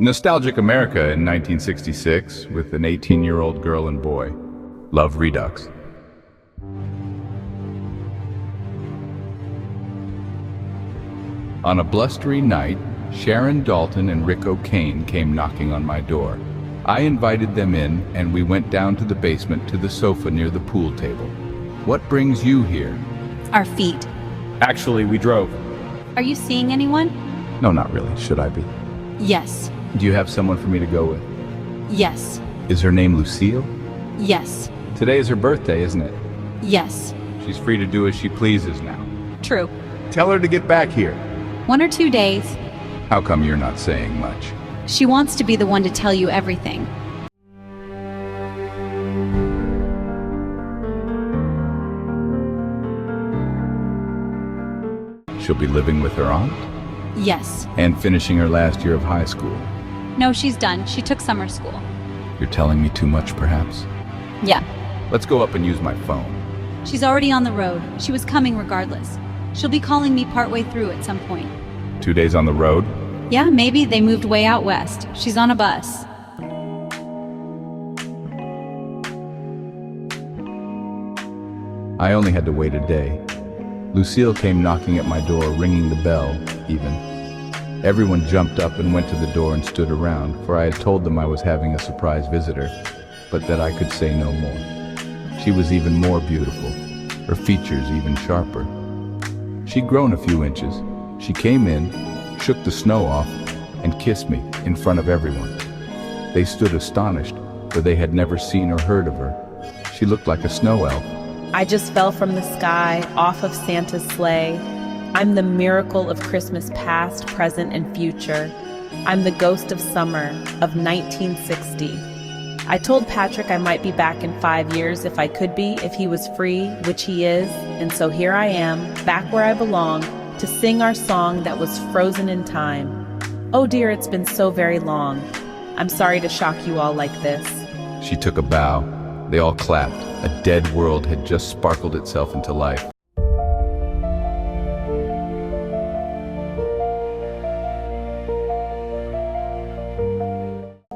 Nostalgic America in 1966 with an 18-year-old girl and boy. Love Redux. On a blustery night, Sharon Dalton and Rick O'Kane came knocking on my door. I invited them in, and we went down to the basement to the sofa near the pool table. What brings you here? Our feet. Actually, we drove. Are you seeing anyone? No, not really. Should I be? Yes. Do you have someone for me to go with? Yes. Is her name Lucille? Yes. Today is her birthday, isn't it? Yes. She's free to do as she pleases now. True. Tell her to get back here. 1 or 2 days. How come you're not saying much? She wants to be the one to tell you everything. She'll be living with her aunt? Yes. And finishing her last year of high school. No, she's done. She took summer school. You're telling me too much, perhaps? Yeah. Let's go up and use my phone. She's already on the road. She was coming regardless. She'll be calling me partway through at some point. 2 days on the road? Yeah, maybe they moved way out west. She's on a bus. I only had to wait a day. Lucille came knocking at my door, ringing the bell, even. Everyone jumped up and went to the door and stood around, for I had told them I was having a surprise visitor, but that I could say no more. She was even more beautiful, her features even sharper. She'd grown a few inches. She came in, shook the snow off, and kissed me in front of everyone. They stood astonished, for they had never seen or heard of her. She looked like a snow elf. I just fell from the sky, off of Santa's sleigh. I'm the miracle of Christmas past, present, and future. I'm the ghost of summer of 1960. I told Patrick I might be back in 5 years if I could be, if he was free, which he is, and so here I am, back where I belong, to sing our song that was frozen in time. Oh dear, it's been so very long. I'm sorry to shock you all like this. She took a bow. They all clapped. A dead world had just sparkled itself into life.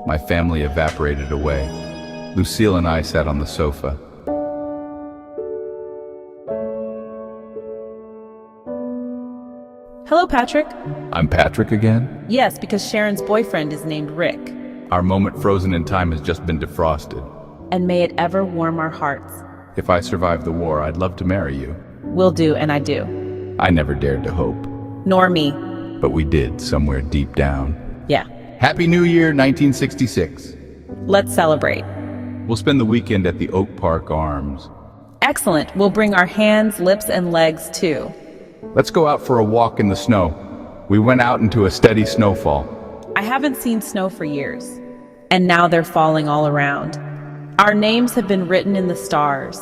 My family evaporated away. Lucille and I sat on the sofa. Hello, Patrick. I'm Patrick again? Yes, because Sharon's boyfriend is named Rick. Our moment frozen in time has just been defrosted. And may it ever warm our hearts. If I survive the war, I'd love to marry you. Will do, and I do. I never dared to hope. Nor me. But we did, somewhere deep down. Yeah. Happy New Year, 1966. Let's celebrate. We'll spend the weekend at the Oak Park Arms. Excellent. We'll bring our hands, lips, and legs, too. Let's go out for a walk in the snow. We went out into a steady snowfall. I haven't seen snow for years. And now they're falling all around. Our names have been written in the stars.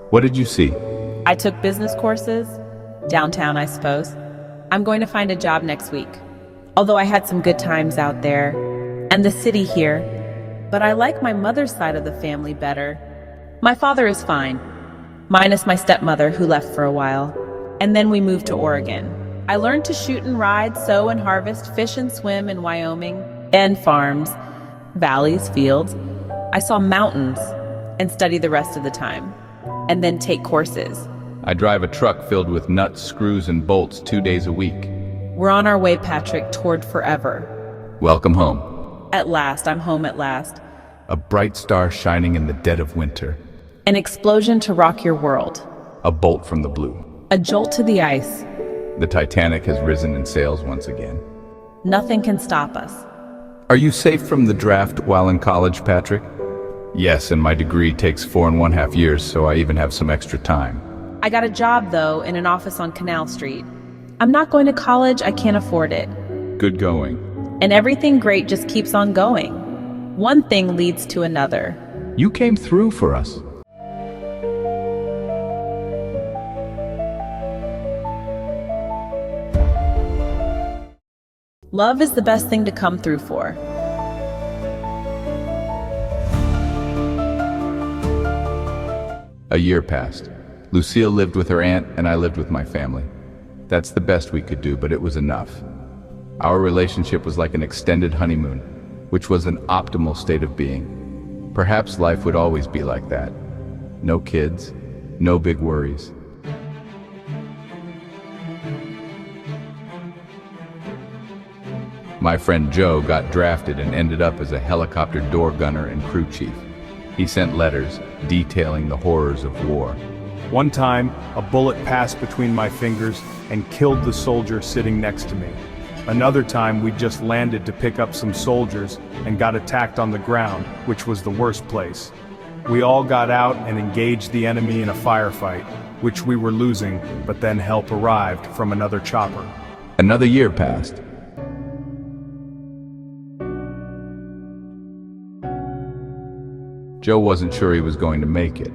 What did you see? I took business courses. Downtown, I suppose. I'm going to find a job next week. Although I had some good times out there. And the city here. But I like my mother's side of the family better. My father is fine. Minus my stepmother, who left for a while. And then we moved to Oregon. I learned to shoot and ride, sow and harvest, fish and swim in Wyoming. And farms. Valleys, fields. I saw mountains and study the rest of the time, and then take courses. I drive a truck filled with nuts, screws, and bolts 2 days a week. We're on our way, Patrick, toward forever. Welcome home. At last, I'm home at last. A bright star shining in the dead of winter. An explosion to rock your world. A bolt from the blue. A jolt to the ice. The Titanic has risen in sails once again. Nothing can stop us. Are you safe from the draft while in college, Patrick? Yes, and my degree takes 4.5 years, so I even have some extra time. I got a job, though, in an office on Canal Street. I'm not going to college, I can't afford it. Good going. And everything great just keeps on going. One thing leads to another. You came through for us. Love is the best thing to come through for. A year passed. Lucille lived with her aunt, and I lived with my family. That's the best we could do, but it was enough. Our relationship was like an extended honeymoon. which was an optimal state of being. Perhaps life would always be like that. No kids, no big worries. My friend Joe got drafted and ended up as a helicopter door gunner and crew chief. He sent letters detailing the horrors of war. One time, a bullet passed between my fingers and killed the soldier sitting next to me. Another time, we just landed to pick up some soldiers and got attacked on the ground, which was the worst place. We all got out and engaged the enemy in a firefight, which we were losing, but then help arrived from another chopper. Another year passed. Joe wasn't sure he was going to make it,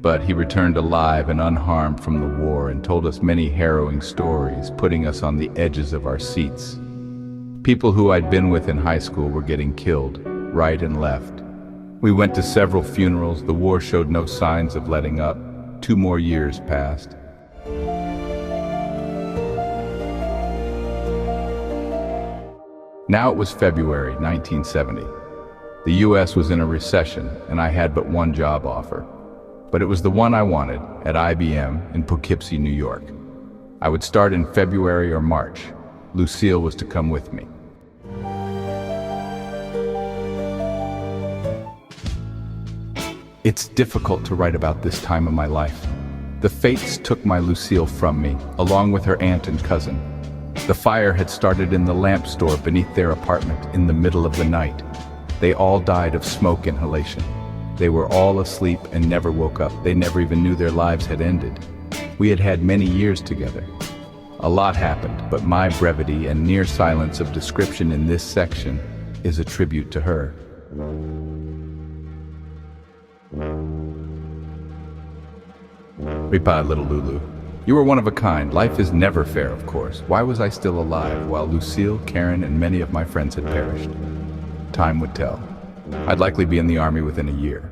but he returned alive and unharmed from the war and told us many harrowing stories, putting us on the edges of our seats. People who I'd been with in high school were getting killed, right and left. We went to several funerals. The war showed no signs of letting up. 2 more years passed. Now it was February 1970. The US was in a recession, and I had but one job offer. But it was the one I wanted, at IBM in Poughkeepsie, New York. I would start in February or March. Lucille was to come with me. It's difficult to write about this time of my life. The fates took my Lucille from me, along with her aunt and cousin. The fire had started in the lamp store beneath their apartment in the middle of the night. They all died of smoke inhalation. They were all asleep and never woke up. They never even knew their lives had ended. We had had many years together. A lot happened, but my brevity and near silence of description in this section is a tribute to her. Replied little Lulu. You were one of a kind. Life is never fair, of course. Why was I still alive while Lucille, Karen, and many of my friends had perished? Time would tell. I'd likely be in the army within a year.